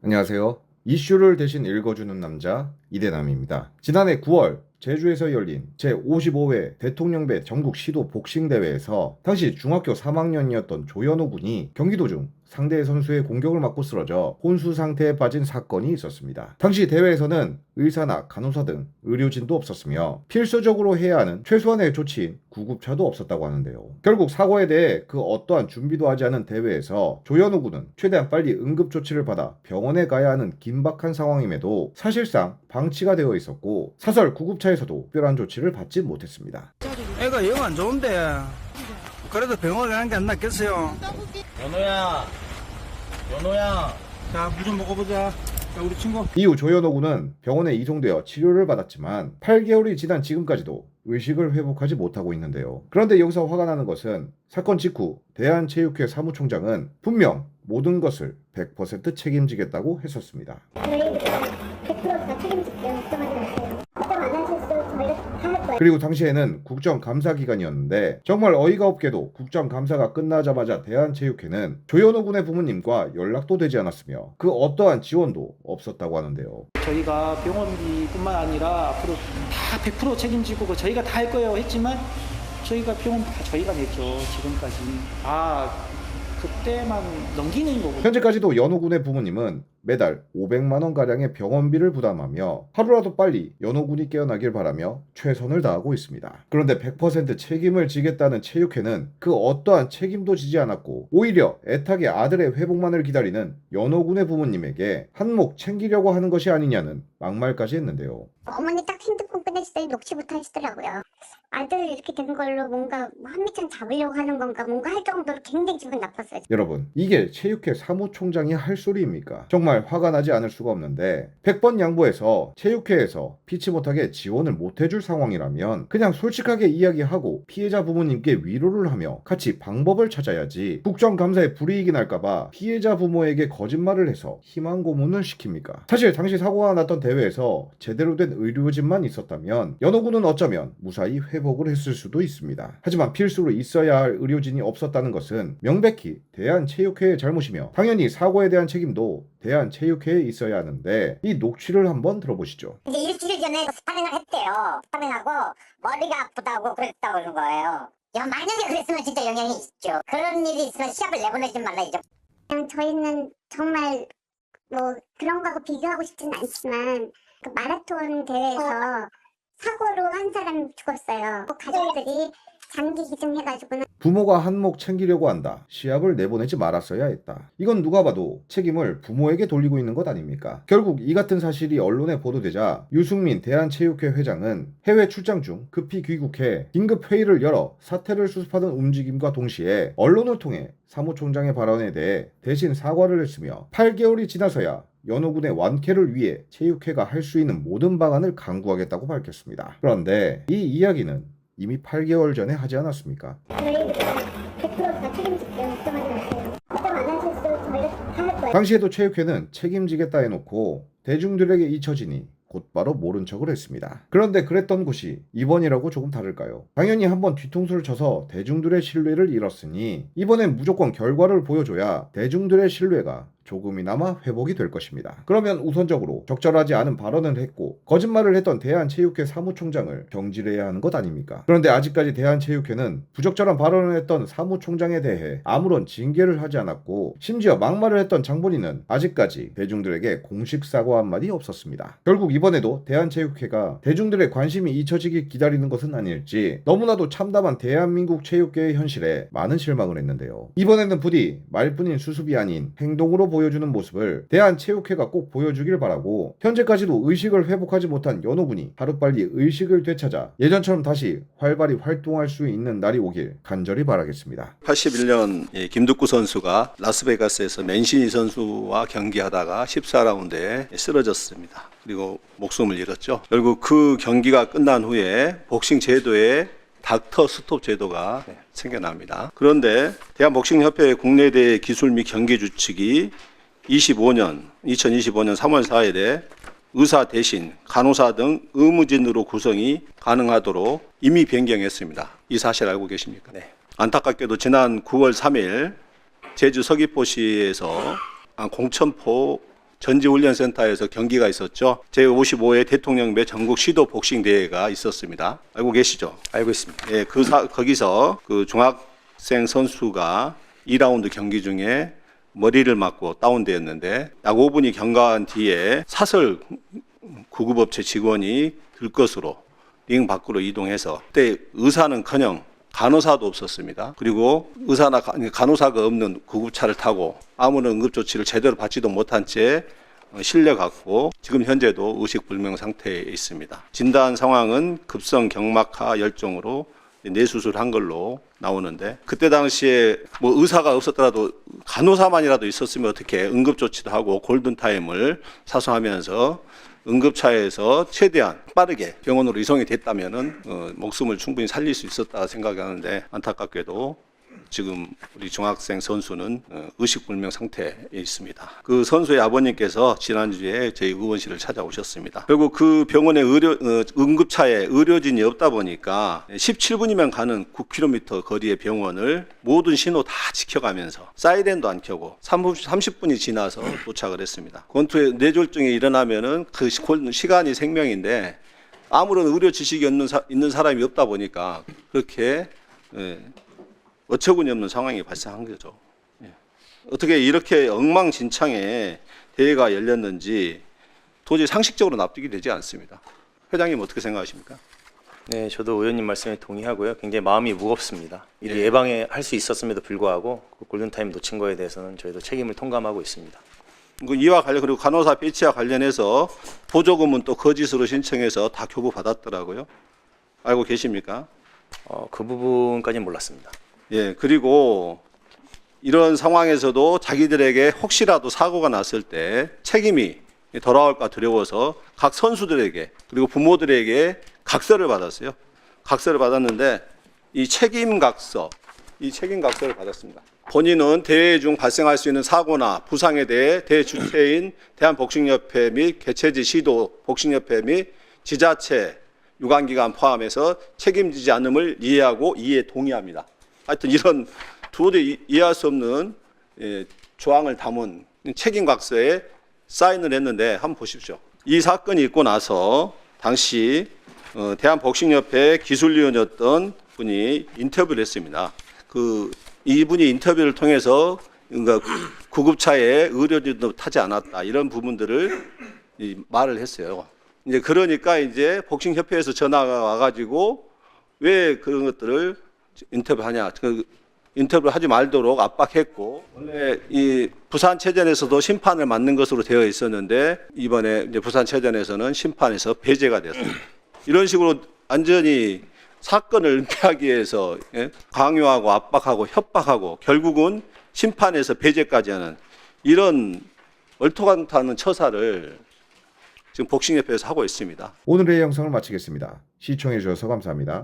안녕하세요. 이슈를 대신 읽어주는 남자 이대남입니다. 지난해 9월 제주에서 열린 제55회 대통령배 전국 시도 복싱 대회에서 당시 중학교 3학년이었던 조현우 군이 경기 도중 상대 선수의 공격을 맞고 쓰러져 혼수 상태에 빠진 사건이 있었습니다. 당시 대회에서는 의사나 간호사 등 의료진도 없었으며 필수적으로 해야 하는 최소한의 조치인 구급차도 없었다고 하는데요. 결국 사고에 대해 그 어떠한 준비도 하지 않은 대회에서 조현우 군은 최대한 빨리 응급조치를 받아 병원에 가야 하는 긴박한 상황임에도 사실상 방치가 되어 있었고 사설 구급차에서도 특별한 조치를 받지 못했습니다. 애가 영 안 좋은데 그래도 병원에 가는 게 안 낫겠어요. 연호야. 자, 물 좀 먹어보자. 자, 우리 친구. 이후 조현우 군은 병원에 이송되어 치료를 받았지만 8개월이 지난 지금까지도 의식을 회복하지 못하고 있는데요. 그런데 여기서 화가 나는 것은 사건 직후 대한체육회 사무총장은 분명 모든 것을 100% 책임지겠다고 했었습니다. 저희 100%다 책임질게요. 걱정하지 마세요. 걱정 안 하셔도 저희가 다 할 거예요. 그리고 당시에는 국정감사 기간이었는데 정말 어이가 없게도 국정감사가 끝나자마자 대한체육회는 조현우 군의 부모님과 연락도 되지 않았으며 그 어떠한 지원도 없었다고 하는데요. 저희가 병원비뿐만 아니라 앞으로 다 100% 책임지고 저희가 다 할 거예요 했지만 저희가 병원 다 저희가 냈죠. 지금까지 그때만 넘기는 거고. 현재까지도 연호 군의 부모님은 매달 500만 원 가량의 병원비를 부담하며 하루라도 빨리 연호 군이 깨어나길 바라며 최선을 다하고 있습니다. 그런데 100% 책임을 지겠다는 체육회는 그 어떠한 책임도 지지 않았고 오히려 애타게 아들의 회복만을 기다리는 연호 군의 부모님에게 한몫 챙기려고 하는 것이 아니냐는 막말까지 했는데요. 어머니 딱 핸드폰 꺼냈을 때 녹취부터 하시더라고요. 아들 이렇게 된 걸로 뭔가 한미천 잡으려고 하는 건가 뭔가 할 정도로 굉장히 기분 나빴어요. 여러분, 이게 체육회 사무총장이 할 소리입니까? 정말 화가 나지 않을 수가 없는데 100번 양보해서 체육회에서 피치 못하게 지원을 못해줄 상황이라면 그냥 솔직하게 이야기하고 피해자 부모님께 위로를 하며 같이 방법을 찾아야지 국정감사에 불이익이 날까봐 피해자 부모에게 거짓말을 해서 희망 고문을 시킵니까? 사실 당시 사고가 났던 대회에서 제대로 된 의료진만 있었다면 연호 군은 어쩌면 무사히 회복을 했을 수도 있습니다. 하지만 필수로 있어야 할 의료진이 없었다는 것은 명백히 대한체육회의 잘못이며 당연히 사고에 대한 책임도 대한체육회에 있어야 하는데 이 녹취를 한번 들어보시죠. 이제 일주일 전에 스파링을 했대요. 스파링하고 머리가 아프다고 그랬다고 그러는 거예요. 만약에 그랬으면 진짜 영향이 있죠. 그런 일이 있으면 시합을 내보내지 말라야죠. 저희는 정말 뭐 그런 거하고 비교하고 싶지는 않지만 그 마라톤 대회에서 사고로 한 사람이 죽었어요. 가족들이 장기 기증해가지고는 부모가 한몫 챙기려고 한다. 시합을 내보내지 말았어야 했다. 이건 누가 봐도 책임을 부모에게 돌리고 있는 것 아닙니까? 결국 이 같은 사실이 언론에 보도되자 유승민 대한체육회 회장은 해외 출장 중 급히 귀국해 긴급 회의를 열어 사태를 수습하는 움직임과 동시에 언론을 통해 사무총장의 발언에 대해 대신 사과를 했으며 8개월이 지나서야 연호 군의 완쾌를 위해 체육회가 할 수 있는 모든 방안을 강구하겠다고 밝혔습니다. 그런데 이 이야기는 이미 8개월 전에 하지 않았습니까? 저희 100%다 책임질게요. 걱정하지 마세요. 걱정 안 하셔도 저희가 다 할 거예요. 당시에도 체육회는 책임지겠다 해놓고 대중들에게 잊혀지니 곧바로 모른 척을 했습니다. 그런데 그랬던 곳이 이번이라고 조금 다를까요? 당연히 한번 뒤통수를 쳐서 대중들의 신뢰를 잃었으니 이번엔 무조건 결과를 보여줘야 대중들의 신뢰가 조금이나마 회복이 될 것입니다. 그러면 우선적으로 적절하지 않은 발언을 했고 거짓말을 했던 대한체육회 사무총장을 경질해야 하는 것 아닙니까? 그런데 아직까지 대한체육회는 부적절한 발언을 했던 사무총장에 대해 아무런 징계를 하지 않았고 심지어 막말을 했던 장본인은 아직까지 대중들에게 공식 사과 한마디 없었습니다. 결국 이번에도 대한체육회가 대중들의 관심이 잊혀지길 기다리는 것은 아닐지 너무나도 참담한 대한민국 체육계의 현실에 많은 실망을 했는데요. 이번에는 부디 말뿐인 수습이 아닌 행동으로 보여주는 모습을 대한체육회가 꼭 보여주길 바라고 현재까지도 의식을 회복하지 못한 연호 군이 하루빨리 의식을 되찾아 예전처럼 다시 활발히 활동할 수 있는 날이 오길 간절히 바라겠습니다. 81년 김득구 선수가 라스베가스에서 맨시니 선수와 경기하다가 14라운드에 쓰러졌습니다. 그리고 목숨을 잃었죠. 결국 그 경기가 끝난 후에 복싱 제도에 닥터 스톱 제도가 생겨납니다. 그런데 대한복싱협회 국내대회 기술 및 경기 주축이 2025년 3월 4일에 의사 대신 간호사 등 의무진으로 구성이 가능하도록 이미 변경했습니다. 이 사실 알고 계십니까? 네. 안타깝게도 지난 9월 3일 제주 서귀포시에서 공천포 전지훈련센터에서 경기가 있었죠. 제55회 대통령배 전국 시도 복싱 대회가 있었습니다. 알고 계시죠? 알고 있습니다. 예, 거기서 그 중학생 선수가 2라운드 경기 중에 머리를 맞고 다운되었는데 약 5분이 경과한 뒤에 사설 구급업체 직원이 들 것으로 링 밖으로 이동해서 그때 의사는커녕 간호사도 없었습니다. 그리고 의사나 간호사가 없는 구급차를 타고 아무런 응급조치를 제대로 받지도 못한 채 실려갔고 지금 현재도 의식불명 상태에 있습니다. 진단 상황은 급성 경막하 열종으로 뇌수술한 걸로 나오는데 그때 당시에 뭐 의사가 없었더라도 간호사만이라도 있었으면 어떻게 응급조치도 하고 골든타임을 사수하면서 응급차에서 최대한 빠르게 병원으로 이송이 됐다면은 목숨을 충분히 살릴 수 있었다 생각하는데 안타깝게도 지금 우리 중학생 선수는 의식불명 상태에 있습니다. 그 선수의 아버님께서 지난주에 저희 의원실을 찾아오셨습니다. 결국 그 병원의 응급차에 의료진이 없다 보니까 17분이면 가는 9km 거리의 병원을 모든 신호 다 지켜가면서 사이렌도 안 켜고 30분이 지나서 도착을 했습니다. 권투에 뇌졸중이 일어나면은 그 시간이 생명인데 아무런 의료 지식이 있는 사람이 없다 보니까 그렇게 어처구니 없는 상황이 발생한 거죠. 어떻게 이렇게 엉망진창에 대회가 열렸는지 도저히 상식적으로 납득이 되지 않습니다. 회장님 어떻게 생각하십니까? 네, 저도 의원님 말씀에 동의하고요. 굉장히 마음이 무겁습니다. 이를 예방할 수 있었음에도 불구하고 그 골든타임 놓친 거에 대해서는 저희도 책임을 통감하고 있습니다. 이와 관련 그리고 간호사 배치와 관련해서 보조금은 또 거짓으로 신청해서 다 교부받았더라고요. 알고 계십니까? 그 부분까지는 몰랐습니다. 예, 그리고 이런 상황에서도 자기들에게 혹시라도 사고가 났을 때 책임이 돌아올까 두려워서 각 선수들에게 그리고 부모들에게 각서를 받았어요. 각서를 받았는데 이 책임각서를 받았습니다. 본인은 대회 중 발생할 수 있는 사고나 부상에 대해 대주체인 대한복싱협회 및 개최지 시도 복싱협회 및 지자체 유관기관 포함해서 책임지지 않음을 이해하고 이에 동의합니다. 하여튼 이런 도저히 이해할 수 없는 조항을 담은 책임각서에 사인을 했는데 한번 보십시오. 이 사건이 있고 나서 당시 대한복싱협회 기술위원이었던 분이 인터뷰를 했습니다. 이분이 인터뷰를 통해서 구급차에 의료진도 타지 않았다 이런 부분들을 말을 했어요. 이제 그러니까 이제 복싱협회에서 전화가 와가지고 왜 그런 것들을 인터뷰하냐, 인터뷰를 하지 말도록 압박했고 원래 이 부산체전에서도 심판을 맡는 것으로 되어 있었는데 이번에 이제 부산체전에서는 심판에서 배제가 됐습니다. 이런 식으로 완전히 사건을 은폐하기 위해서 강요하고 압박하고 협박하고 결국은 심판에서 배제까지 하는 이런 얼토당토하는 처사를 지금 복싱협회에서 하고 있습니다. 오늘의 영상을 마치겠습니다. 시청해 주셔서 감사합니다.